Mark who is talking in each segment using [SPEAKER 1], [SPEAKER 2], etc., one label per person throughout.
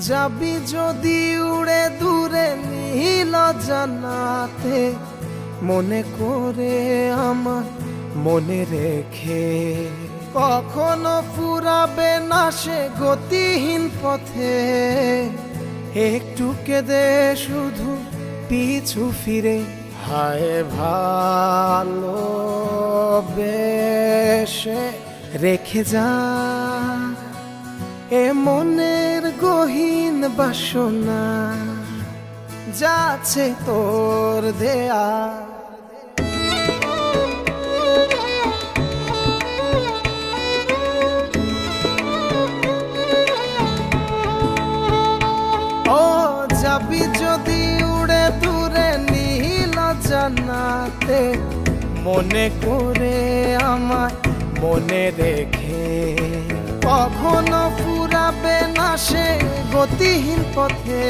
[SPEAKER 1] যাবি যদি উড়ে দূরে নীল জানাতে, মনে করে আমার মনে রেখে। কখনো ফুরাবে না সে গতিহীন পথে, একটু কেঁদে শুধু পিছু ফিরে। হায় ভালোবেসে রেখে যা এ মনের গহীন বাসনা, যাচ্ছে তোর দেয়া। ও যাবি যদি উড়ে দূরে নীল জানাতে, মনে করে আমায় মনে রেখে। কখনো ফুরাবে না সে গতিহীন পথে,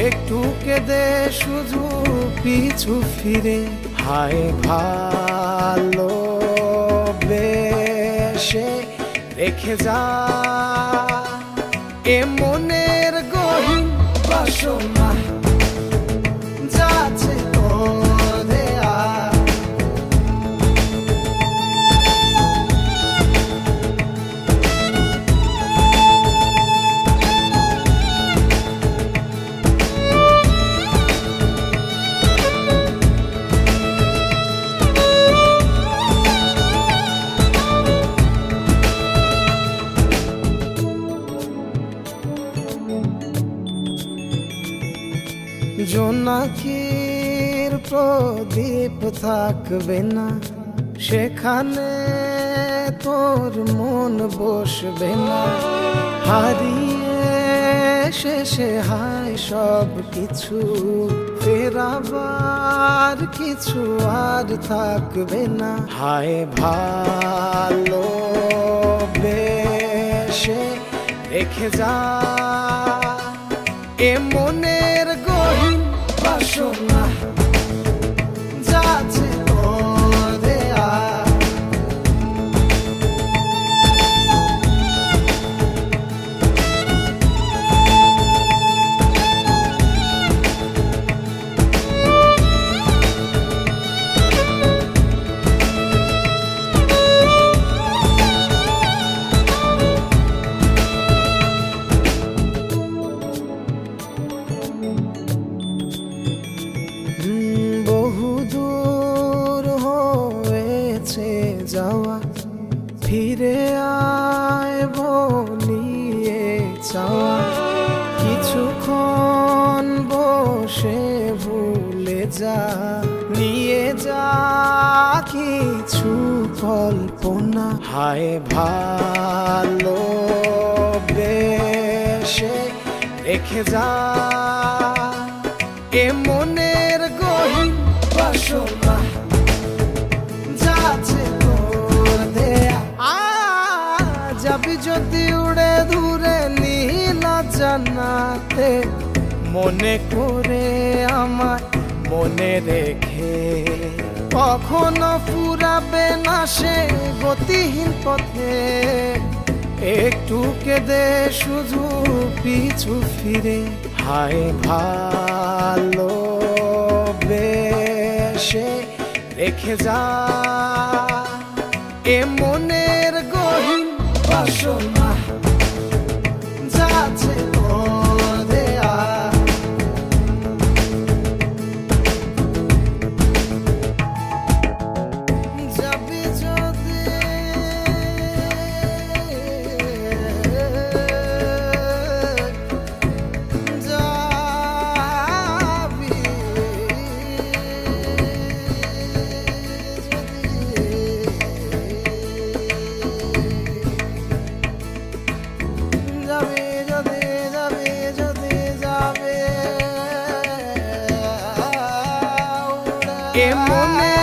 [SPEAKER 1] একটু কেঁদে শুধু পিছু ফিরে। হায় ভালোবেসে রেখে যা এ মনের গহীন বাসনা, যাচ্ছে তোর দেয়া। জোনাকির প্রদীপ থাকবে না, সেখানে তোর মন বসবে না। হারিয়ে শেষে হায় সব কিছু, ফেরাবার কিছু আর থাকবে না। হায় ভালোবেসে রেখে যা এ মনের গহীন বাসনা, যাচ্ছে তোর দেয়া। বহুদূর হয়েছে যাওয়া, ফিরে আয় বলিয়ে চাওয়া। কিছুক্ষণ বসে ভুলে যা, নিয়ে যা কিছু কল্পনা। হায় ভালোবেসে রেখে যা এ মনের গহীন বাসনা, যাচ্ছে তোর দেয়া। যাবি যদি উড়ে দূরে নীল জানাতে, মনে করে আমায় মনে রেখে। কখনো ফুরাবে না সে গতিহীন পথে, একটু কেঁদে শুধু পিছু ফিরে। হায় ভালোবেসে রেখে যা এ মনের গহীন বাসনা, যাচ্ছে তোর দেয়া। যাবি যদি এ মনে